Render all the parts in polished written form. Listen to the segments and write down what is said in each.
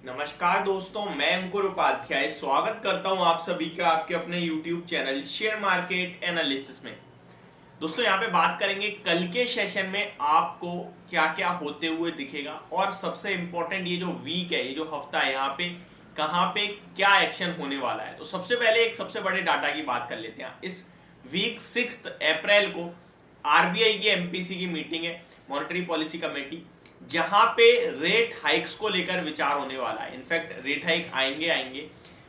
नमस्कार दोस्तों, मैं अंकुर उपाध्याय स्वागत करता हूं आप सभी का आपके अपने YouTube channel share market analysis में। दोस्तों यहाँ पे बात करेंगे कल के सेशन में आपको क्या क्या होते हुए दिखेगा और सबसे इंपॉर्टेंट ये जो वीक है, ये जो हफ्ता है, यहाँ पे कहाँ पे क्या एक्शन होने वाला है। तो सबसे पहले एक सबसे बड़े डाटा की बात कर लेते हैं। इस वीक 6 अप्रैल को आरबीआई की एमपीसी की मीटिंग है, मॉनेटरी पॉलिसी कमेटी, जहां पे रेट हाइक्स को लेकर विचार होने वाला है। इनफैक्ट रेट हाइक आएंगे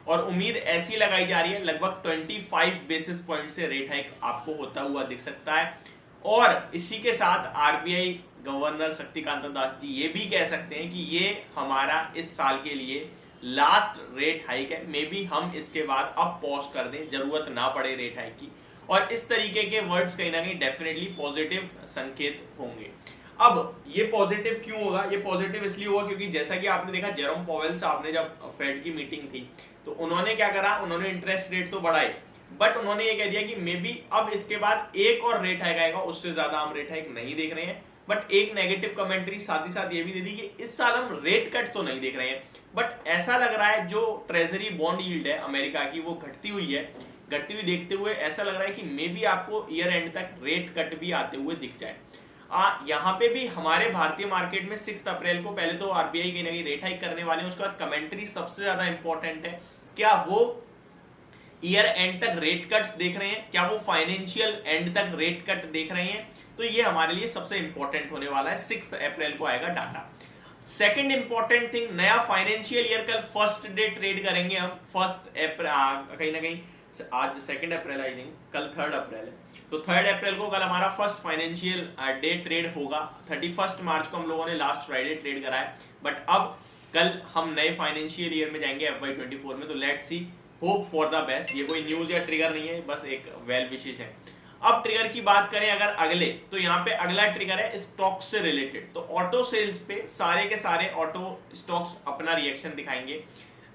और उम्मीद ऐसी लगाई जा रही है लगभग 25 बेसिस पॉइंट से रेट हाइक आपको होता हुआ दिख सकता है। और इसी के साथ आरबीआई गवर्नर शक्तिकांत दास जी ये भी कह सकते हैं कि ये हमारा इस साल के लिए लास्ट रेट हाइक है। मे बी हम इसके बाद अब पॉज कर दें, जरूरत ना पड़े रेट हाइक की। और इस तरीके के वर्ड्स कहीं ना कहीं डेफिनेटली पॉजिटिव संकेत होंगे। अब ये पॉजिटिव क्यों होगा? ये पॉजिटिव इसलिए होगा क्योंकि जैसा कि आपने देखा, जेरोम पॉवेल साहब ने जब फेड की मीटिंग थी तो उन्होंने क्या करा, उन्होंने इंटरेस्ट रेट तो बढ़ाए, बट उन्होंने ये कह दिया कि मे बी अब इसके बाद एक और रेट हाइक आएगा, उससे ज्यादा हम रेट हाइक नहीं देख रहे हैं। बट एक नेगेटिव कमेंट्री साथ ही साथ ये भी दे दी कि इस साल हम रेट कट तो नहीं देख रहे हैं, बट ऐसा लग रहा है जो ट्रेजरी बॉन्ड यील्ड है अमेरिका की वो घटती हुई देखते हुए ऐसा लग रहा है कि मे बी आपको ईयर एंड तक रेट कट भी आते हुए दिख जाए। यहाँ पे भी हमारे भारतीय मार्केट में 6 अप्रैल को पहले तो आरबीआई कहीं ना कहीं रेट हाइक करने वाले हैं, उसके बाद कमेंट्री सबसे ज्यादा इंपॉर्टेंट है। क्या वो ईयर एंड तक रेट कट्स देख रहे हैं, क्या वो फाइनेंशियल एंड तक रेट कट देख रहे हैं? तो ये हमारे लिए सबसे इंपॉर्टेंट होने वाला है। 6 अप्रैल को आएगा डाटा। सेकेंड इंपॉर्टेंट थिंग, नया फाइनेंशियल ईयर कल फर्स्ट डे ट्रेड करेंगे हम। फर्स्ट अप्रैल कहीं ना कहीं, आज 2 अप्रैल आई थिंक, कल 3 अप्रैल है, तो 3 अप्रैल को कल हमारा फर्स्ट फाइनेंशियल डे ट्रेड होगा। 31 मार्च को हम लोगों ने लास्ट फ्राइडे ट्रेड करा है, बट अब कल हम नए फाइनेंशियल ईयर में जाएंगे FY24 में। तो let's see, hope for the best. ये कोई न्यूज या ट्रिगर नहीं है, बस एक वेल विशेष है। अब ट्रिगर की बात करें अगर अगले, तो यहाँ पे अगला ट्रिगर है स्टॉक से रिलेटेड। तो ऑटो सेल्स पे सारे के सारे ऑटो स्टॉक्स अपना रिएक्शन दिखाएंगे,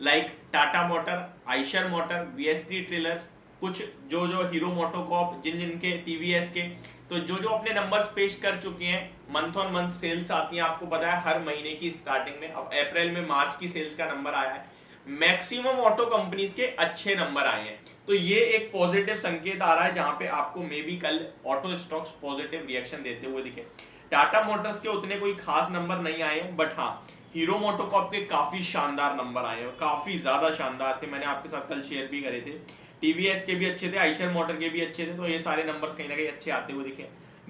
like Tata motor, Eicher motor, VST trailers, कुछ जो हीरो मोटोकॉर्प, जिनके टीवीएस के, तो जो अपने नंबर्स पेश कर चुके हैं। मंथ ऑन मंथ सेल्स आती हैं, आपको पता है हर महीने की स्टार्टिंग में। अब अप्रैल में मार्च की सेल्स का नंबर आया है, मैक्सिमम ऑटो कंपनीज के अच्छे नंबर आए हैं। तो ये एक पॉजिटिव संकेत आ रहा है जहां पे आपको मे बी कल ऑटो स्टॉक्स पॉजिटिव रिएक्शन देते हुए दिखे। टाटा मोटर्स के उतने कोई खास नंबर नहीं आए हैं, बट हाँ हीरो मोटोकॉर्प के काफी शानदार नंबर आए हैं, काफी ज्यादा शानदार थे, मैंने आपके साथ कल शेयर भी करे थे। टीवीएस के भी अच्छे थे, आइशर मोटर के भी अच्छे थे, तो ये सारे नंबर्स कहीं ना कहीं अच्छे आते हुए दिखे।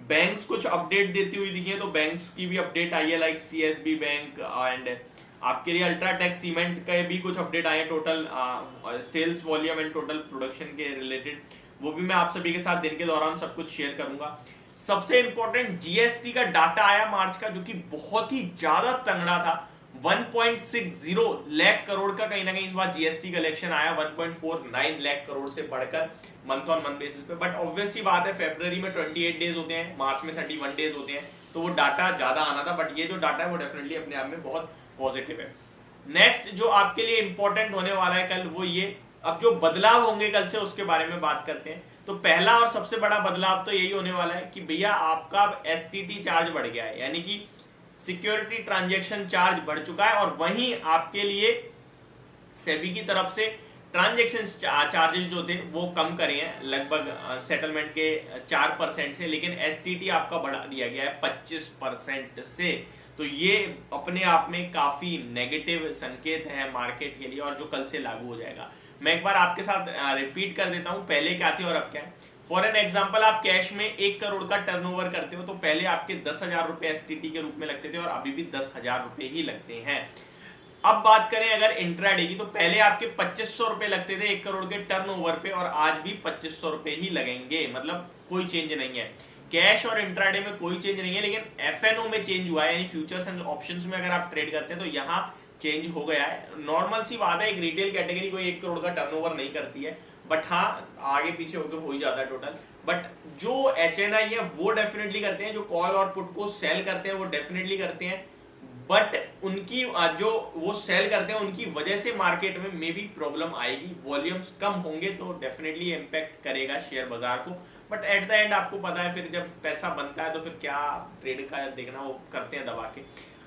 बैंक्स कुछ अपडेट देती हुई दिखी है, तो बैंक्स की भी अपडेट आई है, लाइक सीएसबी बैंक एंड आपके लिए अल्ट्राटेक सीमेंट का भी कुछ अपडेट आए हैं, total sales volume and total production के रिलेटेड। वो भी मैं आप सभी के साथ दिन के दौरान सब कुछ शेयर करूंगा। सबसे इंपॉर्टेंट जीएसटी का डाटा आया मार्च का, जो कि बहुत ही ज्यादा तगड़ा था। 1.60 लाख करोड़ का कहीं ना कहीं इस बार जीएसटी कलेक्शन आया, 1.49 लाख करोड़ से बढ़कर मंथ ऑन मंथ बेसिस पे। बट ऑब्वियस सी बात है, फरवरी में 28 डेज होते हैं, मार्च में 31 डेज होते हैं, तो वो डाटा ज्यादा आना था। बट ये जो डाटा है वो डेफिनेटली अपने आप में बहुत पॉजिटिव है। नेक्स्ट जो आपके लिए इंपॉर्टेंट होने वाला है कल, वो ये, अब जो बदलाव होंगे कल से उसके बारे में बात करते हैं। तो पहला और सबसे बड़ा बदलाव तो यही होने वाला है कि भैया आपका एसटीटी चार्ज बढ़ गया है, यानी कि सिक्योरिटी ट्रांजैक्शन चार्ज बढ़ चुका है। और वहीं आपके लिए सेबी की तरफ से ट्रांजैक्शन चार्जेस जो थे वो कम करे हैं, लगभग सेटलमेंट के 4% से, लेकिन एसटीटी आपका बढ़ा दिया गया है 25% से। तो ये अपने आप में काफी नेगेटिव संकेत है मार्केट के लिए, और जो कल से लागू हो जाएगा। मैं एक बार आपके साथ रिपीट कर देता हूं, पहले क्या थी और अब क्या है। फॉर एन एग्जाम्पल, आप कैश में 1 करोड़ का टर्नओवर करते हो, तो पहले आपके 10,000 रुपए एसटीटी के रूप में लगते थे और अभी भी 10,000 रुपए ही लगते हैं। अब बात करें अगर इंट्राडे की, तो पहले आपके 2500 रुपए लगते थे 1 करोड़ के टर्नओवर पे, और आज भी 2500 रुपए ही लगेंगे, मतलब कोई चेंज नहीं है। कैश और इंट्राडे में कोई चेंज नहीं है, लेकिन एफएनओ में चेंज हुआ है, यानी फ्यूचर्स एंड ऑप्शंस में अगर आप ट्रेड करते हैं तो यहाँ चेंज हो गया है। नॉर्मल सी बात है, एक रिटेल कैटेगरी कोई 1 करोड़ का टर्नओवर नहीं करती है, बट हाँ आगे पीछे होकर हो ही जाता है टोटल। बट जो एचएनआई है वो डेफिनेटली करते हैं, जो कॉल और पुट को सेल करते हैं वो डेफिनेटली करते हैं, बट उनकी जो वो सेल करते हैं उनकी वजह से मार्केट में मे बी प्रॉब्लम आएगी, वॉल्यूम्स कम होंगे तो डेफिनेटली इंपैक्ट करेगा शेयर बाजार को। बट एट द एंड आपको पता है, फिर जब पैसा बनता है तो फिर क्या ट्रेड का देखना, वो करते हैं दबा के।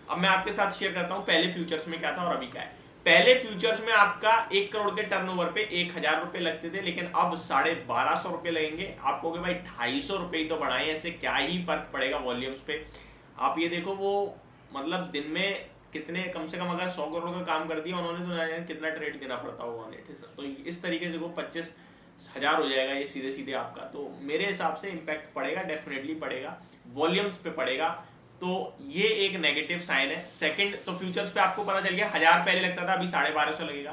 अब मैं आपके साथ शेयर करता हूं पहले फ्यूचर्स में क्या था और अभी क्या है। पहले फ्यूचर्स में आपका 1 करोड़ के टर्नओवर पे 1,000 रुपए लगते थे, लेकिन अब 1250 रुपए लगेंगे। आप कहोगे भाई 250 रुपए तो बढ़ाए, ऐसे क्या ही फर्क पड़ेगा वॉल्यूम्स पे। आप ये देखो, वो मतलब दिन में कितने, कम से कम अगर 100 करोड़ का काम कर दिया उन्होंने तो जाने कितना ट्रेड देना पड़ता होगा उन्हें। तो इस तरीके से वो 25,000 हो जाएगा ये सीधे सीधे आपका। तो मेरे हिसाब से इम्पैक्ट पड़ेगा, डेफिनेटली पड़ेगा, वॉल्यूम्स पे पड़ेगा। तो ये एक नेगेटिव साइन है। सेकंड, तो फ्यूचर्स पे आपको पता चल गया 1000 पहले लगता था, अभी 1250 लगेगा।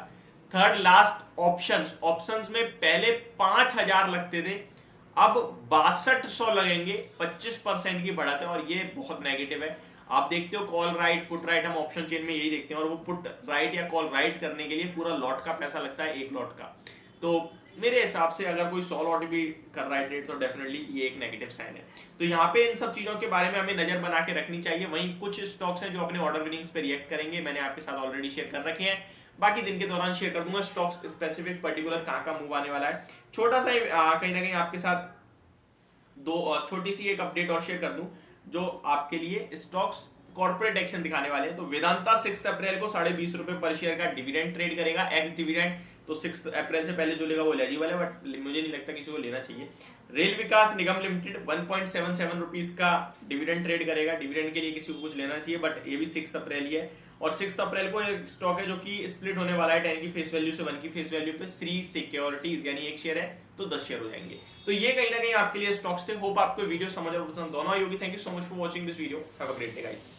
थर्ड लास्ट, ऑप्शंस में पहले 5000 लगते थे, अब 6200 लगेंगे, 25% की बढ़त है, और ये बहुत नेगेटिव है। आप देखते हो कॉल राइट, पुट राइट, हम ऑप्शन चेन में यही देखते हैं, और वो पुट राइट या कॉल राइट करने के लिए पूरा लॉट का पैसा लगता है, एक लॉट का। तो मेरे हिसाब से अगर कोई 100 लॉट भी कर रहा है ट्रेड तो डेफिनेटली ये एक नेगेटिव साइन है। तो यहाँ पे इन सब चीजों के बारे में हमें नजर बना के रखनी चाहिए। वहीं कुछ स्टॉक्स हैं जो अपने ऑर्डर विनिंग्स पे रिएक्ट करेंगे, मैंने आपके साथ ऑलरेडी शेयर कर रखे हैं, बाकी दिन के दौरान शेयर कर दूंगा स्टॉक्स स्पेसिफिक पर्टिकुलर कहाँ का मूव आने वाला है। छोटा सा कहीं ना कहीं आपके साथ दो छोटी सी एक अपडेट और शेयर कर दूं, जो आपके लिए स्टॉक्स कॉर्पोरेट एक्शन दिखाने वाले हैं। तो वेदांता 6 अप्रैल को 20.5 रुपए पर शेयर का डिविडेंड ट्रेड करेगा, एक्स डिविडेंड। तो 6 अप्रैल से पहले जो लेगा वो एलिजिबल है, बट मुझे नहीं लगता किसी को लेना चाहिए। रेल विकास निगम लिमिटेड 1.77 रुपीज का डिविडेंड ट्रेड करेगा। डिविडेंड के लिए किसी को कुछ लेना चाहिए, बट ये भी 6 अप्रैल ही है। और 6 अप्रैल को एक स्टॉक है जो कि स्प्लिट होने वाला है 10 की फेस वैल्यू से 1 की फेस वैल्यू पे, श्री सिक्योरिटीज, यानी एक शेयर है तो 10 शेयर हो जाएंगे। तो ये कहीं ना कहीं आपके लिए स्टॉक्स थे। होप आपको वीडियो समझ और पसंद दोनों आई होगी। Thank you so much for watching this video. Have a great day guys.